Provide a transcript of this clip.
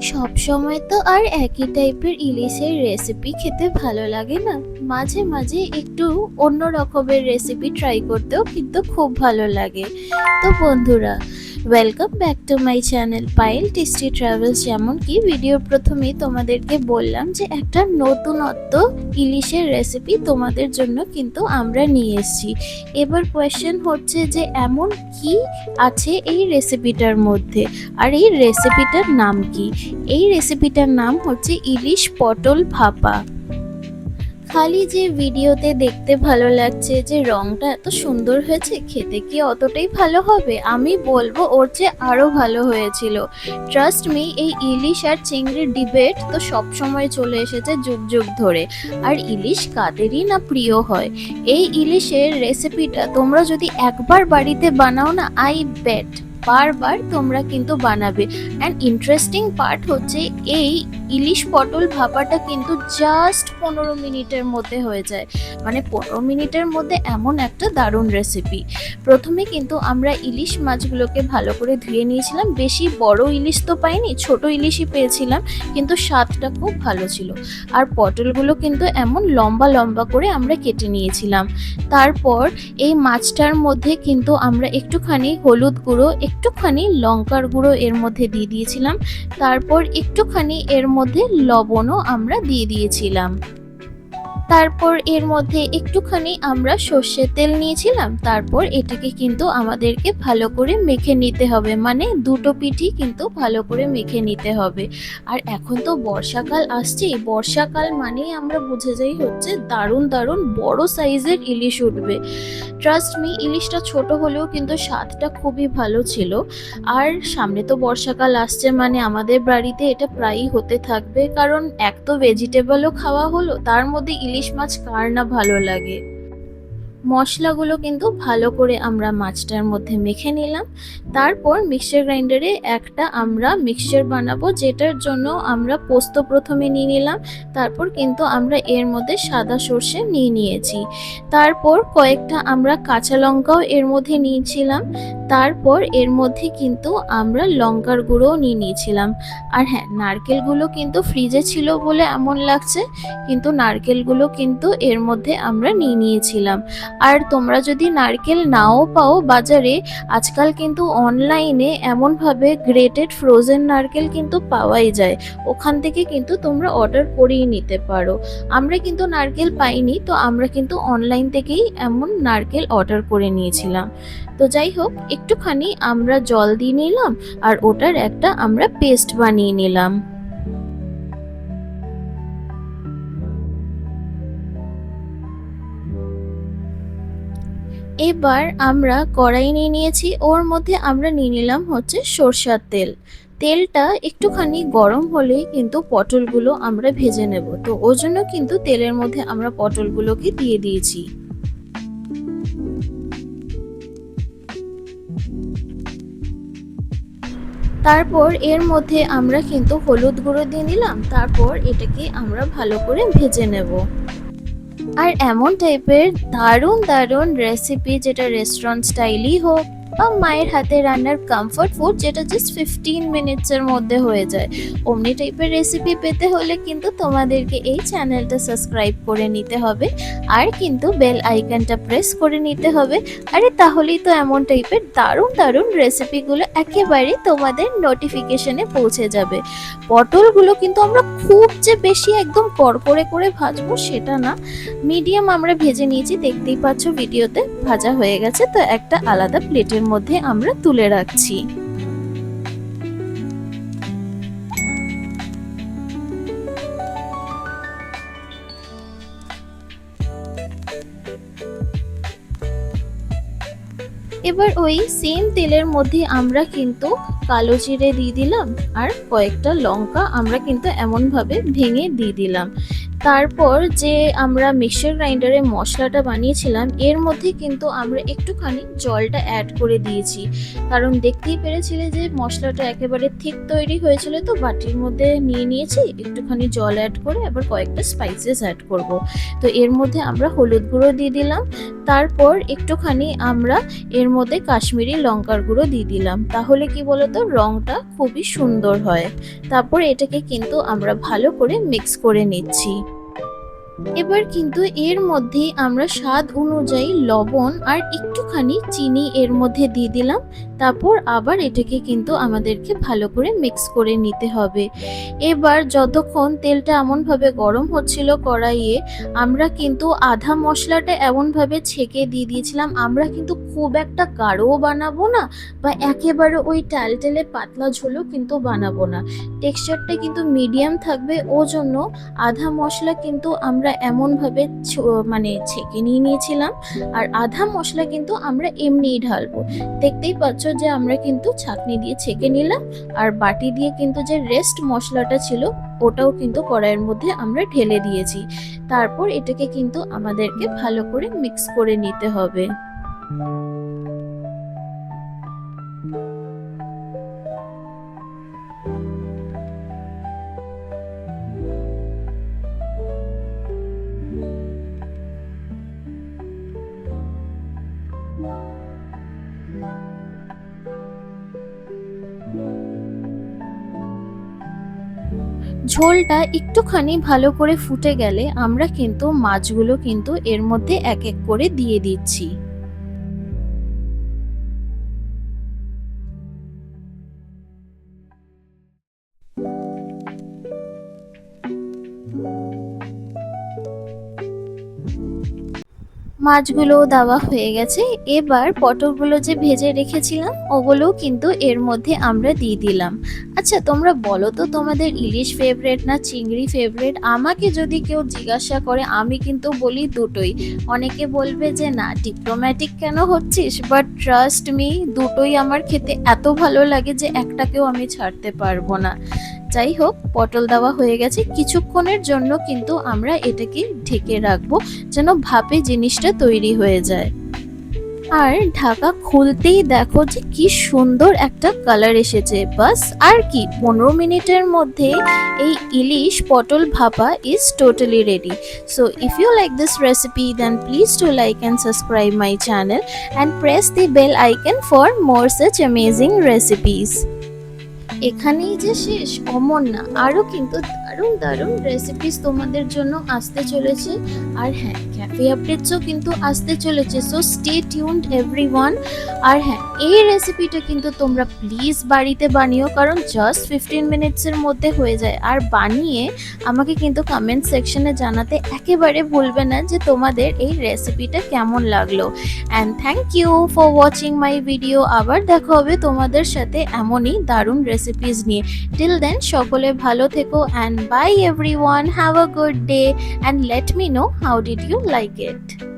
সব সময় তো আর একই টাইপের ইলিশের রেসিপি খেতে ভালো লাগে না। মাঝে মাঝে একটু অন্য রকমের রেসিপি ট্রাই করতেও কিন্তু খুব ভালো লাগে। তো বন্ধুরা, welcome back to my channel Payel tasty travels. যেমন কি ভিডিওর প্রথমেই তোমাদেরকে বললাম যে একটা নতুনত্ব ইলিশের রেসিপি তোমাদের জন্য কিন্তু আমরা নিয়ে এসেছি। এবার কোয়েশ্চেন হচ্ছে যে এমন কি আছে এই রেসিপিটার মধ্যে, আর এই রেসিপিটার নাম কি? এই রেসিপিটার নাম হচ্ছে ইলিশ পটল ভাপা। খালি যে ভিডিওতে দেখতে ভালো লাগছে, যে রংটা এত সুন্দর হয়েছে, খেতে কি অতটাই ভালো হবে? আমি বলবো ওর চেয়ে আরো ভালো হয়েছিল। ট্রাস্ট মি, এই ইলিশ আর চিংড়ির ডিবেট তো সব সময় চলে এসেছে যুগ যুগ ধরে। আর ইলিশ কাদেরই না প্রিয় হয়। এই ইলিশের রেসিপিটা তোমরা যদি একবার বাড়িতে বানাও না, আই বেট বারবার তোমরা কিন্তু বানাবে। অ্যান্ড ইন্টারেস্টিং পার্ট হচ্ছে এই ইলিশ পটল ভাপাটা কিন্তু জাস্ট 15 মিনিটের মধ্যে হয়ে যায়। মানে 15 মিনিটের মধ্যে এমন একটা দারুণ রেসিপি। প্রথমে কিন্তু আমরা ইলিশ মাছগুলোকে ভালো করে ধুয়ে নিয়েছিলাম। বেশি বড় ইলিশ তো পাইনি, ছোট ইলিশই পেয়েছিলাম, কিন্তু স্বাদটা খুব ভালো ছিল। আর পটলগুলো কিন্তু এমন লম্বা লম্বা করে আমরা কেটে নিয়েছিলাম। তারপর এই মাছটার মধ্যে কিন্তু আমরা একটুখানি হলুদ গুঁড়ো, একটুখানি লঙ্কার গুঁড়ো এর মধ্যে দিয়ে দিয়েছিলাম। তারপর একটুখানি এর মধ্যে লবণও আমরা দিয়ে দিয়েছিলাম। তারপর এর মধ্যে একটুখানি আমরা সর্ষের তেল নিয়েছিলাম। তারপর এটাকে কিন্তু আমাদেরকে ভালো করে মেখে নিতে হবে, মানে দুটো পিঠই কিন্তু ভালো করে মেখে নিতে হবে। আর এখন তো বর্ষাকাল আসছে, বর্ষাকাল মানেই আমরা বুঝে যাই হচ্ছে দারুণ দারুণ বড় সাইজের ইলিশ উঠবে। ট্রাস্ট মি, ইলিশটা ছোট হলেও কিন্তু স্বাদটা খুবই ভালো ছিল। আর সামনে তো বর্ষাকাল আসছে, মানে আমাদের বাড়িতে এটা প্রায়ই হতে থাকবে, কারণ এক তো ভেজিটেবলও খাওয়া হলো, তার মধ্যে ইলিশ মাছ কার না ভালো লাগে। মশলাগুলো কিন্তু ভালো করে আমরা মাছটার মধ্যে মেখে নিলাম। তারপর মিক্সচার গ্রাইন্ডারে একটা আমরা মিক্সচার বানাবো, যেটার জন্য আমরা পোস্ত প্রথমে নিয়ে নিলাম। তারপর কিন্তু আমরা এর মধ্যে সাদা সর্ষে নিয়ে নিয়েছি। তারপর কয়েকটা আমরা কাঁচা লঙ্কাও এর মধ্যে নিয়েছিলাম। তারপর এর মধ্যে কিন্তু আমরা লঙ্কার গুঁড়োও নিয়ে নিয়েছিলাম। আর হ্যাঁ, নারকেলগুলো কিন্তু ফ্রিজে ছিল বলে এমন লাগছে, কিন্তু নারকেলগুলো কিন্তু এর মধ্যে আমরা নিয়ে নিয়েছিলাম। আর তোমরা যদি নারকেল নাও পাও বাজারে, আজকাল কিন্তু অনলাইনে এমনভাবে গ্রেটেড ফ্রোজেন নারকেল কিন্তু পাওয়াই যায়, ওখান থেকে কিন্তু তোমরা অর্ডার করেই নিতে পারো। আমরা কিন্তু নারকেল পাইনি, তো আমরা কিন্তু অনলাইন থেকেই এমন নারকেল অর্ডার করে নিয়েছিলাম। তো যাই হোক, একটুখানি আমরা জল দিয়ে নিলাম, আর ওটার একটা আমরা পেস্ট বানিয়ে নিলাম। এবার আমরা কড়াই নিয়ে নিয়েছি, ওর মধ্যে আমরা নিয়ে নিলাম হচ্ছে সরষের তেল। তেলটা একটুখানি গরম হলেই কিন্তু পটলগুলো আমরা ভেজে নেব, তো ওর জন্য কিন্তু তেলের মধ্যে আমরা পটলগুলোকে দিয়ে দিয়েছি। তারপর এর মধ্যে আমরা কিন্তু হলুদ গুঁড়ো দিয়ে নিলাম। তারপর এটাকে আমরা ভালো করে ভেজে নেব। আর এমন টাইপের দারুণ দারুণ রেসিপি, যেটা রেস্টুরেন্ট স্টাইলই হোক বা মায়ের হাতে রান্নার কমফর্ট ফুড, যেটা জাস্ট 15 মিনিটসের মধ্যে হয়ে যায়, অমনি টাইপের রেসিপি পেতে হলে কিন্তু তোমাদেরকে এই চ্যানেলটা সাবস্ক্রাইব করে নিতে হবে, আর কিন্তু বেল আইকনটা প্রেস করে নিতে হবে। আরে তাহলেই তো এমন টাইপের দারুণ দারুণ রেসিপিগুলো একেবারে তোমাদের নোটিফিকেশনে পৌঁছে যাবে। পটলগুলো কিন্তু আমরা খুব যে বেশি একদম কড়কড়ে করে ভাজবো সেটা না, মিডিয়াম আমরা ভেজে নিয়েছি, দেখতেই পাচ্ছ ভিডিওতে ভাজা হয়ে গেছে। তো একটা আলাদা প্লেটের মধ্যে আমরা তুলে রাখছি। এবার ওই সেম তেলের মধ্যে আমরা কিন্তু কালো জিরে দিয়ে দিলাম, আর কয়েকটা লঙ্কা আমরা কিন্তু এমন ভাবে ভেঙে দিয়ে দিলাম। তারপর যে আমরা মিক্সচার গ্রাইন্ডারে মশলাটা বানিয়েছিলাম এর মধ্যে কিন্তু আমরা একটুখানি জলটা অ্যাড করে দিয়েছি, কারণ দেখতেই পেরেছিলে যে মশলাটা একেবারে ঠিক তৈরি হয়েছিল। তো বাটির মধ্যে নিয়ে নিয়েছি, একটুখানি জল অ্যাড করে আবার কয়েকটা স্পাইসেস অ্যাড করব। তো এর মধ্যে আমরা হলুদ গুঁড়ো দিয়ে দিলাম, তারপর একটুখানি আমরা এর মধ্যে কাশ্মীরি লঙ্কার গুঁড়ো দিয়ে দিলাম, তাহলে কি বলতো রঙটা খুবই সুন্দর হয়। তারপর এটাকে কিন্তু আমরা ভালো করে মিক্স করে নিচ্ছি। এবার কিন্তু এর মধ্যে আমরা স্বাদ অনুযায়ী লবণ আর একটুখানি চিনি এর মধ্যে দিয়ে দিলাম। তারপর আবার এটাকে কিন্তু আমাদেরকে ভালো করে মিক্স করে নিতে হবে। এবার যতক্ষণ তেলটা এমনভাবে গরম হচ্ছিল কড়াইয়ে, আমরা কিন্তু আধা মশলাটা এমনভাবে ছেঁকে দিয়ে দিয়েছিলাম। আমরা কিন্তু খুব একটা গাঢ়ও বানাবো না বা একেবারে ওই টালটেলে পাতলা ঝোলও কিন্তু বানাবো না, টেক্সচারটা কিন্তু মিডিয়াম থাকবে। ও জন্য আধা মশলা কিন্তু আমরা এমনভাবে মানে ছেঁকে নিয়ে নিয়েছিলাম, আর আধা মশলা কিন্তু আমরা এমনিই ঢালবো। দেখতেই পাচ্ছ যে আমরা কিন্তু ছাঁকনি দিয়ে ছেঁকে নিলাম, আর বাটি দিয়ে কিন্তু যে রেস্ট মশলাটা ছিল ওটাও কিন্তু কড়াইয়ের মধ্যে আমরা ঢেলে দিয়েছি। তারপর এটাকে কিন্তু আমাদেরকে ভালো করে মিক্স করে নিতে হবে। ঝোলটা একটুখানি ভালো করে ফুটে গেলে আমরা কিন্তু মাছগুলো কিন্তু এর মধ্যে এক এক করে দিয়ে দিচ্ছি। মাছগুলো দেওয়া হয়ে গেছে। এবার পটলগুলো যে ভেজে রেখেছিলাম ওগুলোও কিন্তু এর মধ্যে আমরা দিয়ে দিলাম। আচ্ছা তোমরা বলো তো তোমাদের ইলিশ ফেভারিট না চিংড়ি ফেভারিট? আমাকে যদি কেউ জিজ্ঞাসা করে আমি কিন্তু বলি দুটোই। অনেকে বলবে যে না ডিপ্লোম্যাটিক কেন হচ্ছিস, বাট ট্রাস্ট মি দুটোই আমার খেতে এত ভালো লাগে যে একটাকেও আমি ছাড়তে পারবো না। যাই হোক, পটল দেওয়া হয়ে গেছে, কিছুক্ষণের জন্য কিন্তু আমরা এটাকে ঢেকে রাখবো যেন ভাপে জিনিসটা তৈরি হয়ে যায়। আর ঢাকা খুলতেই দেখো যে কি সুন্দর একটা কালার এসেছে। বাস আর কি 15 মিনিটের মধ্যে এই ইলিশ পটল ভাপা is totally ready. So if you like this recipe then please do like and subscribe my channel and press the bell icon for more such amazing recipes. এখানেই যে শেষ অমর না, আরও কিন্তু দারুণ দারুণ রেসিপিস তোমাদের জন্য আসতে চলেছে। আর হ্যাঁ, ক্যাফে আপডেটসও কিন্তু আসতে চলেছে, সো স্টে টিউনড এভরিওয়ান। আর হ্যাঁ, এই রেসিপিটা কিন্তু তোমরা প্লিজ বাড়িতে বানিও, কারণ জাস্ট 15 মিনিটসের মধ্যে হয়ে যায়। আর বানিয়ে আমাকে কিন্তু কমেন্ট সেকশনে জানাতে একেবারে ভুলবে না যে তোমাদের এই রেসিপিটা কেমন লাগলো। And thank you for watching my video. আবার দেখা হবে তোমাদের সাথে এমনই দারুণ রেসিপিস নিয়ে। টিল দেন সকলে ভালো থেকো and bye everyone, have a good day and let me know how did you like it.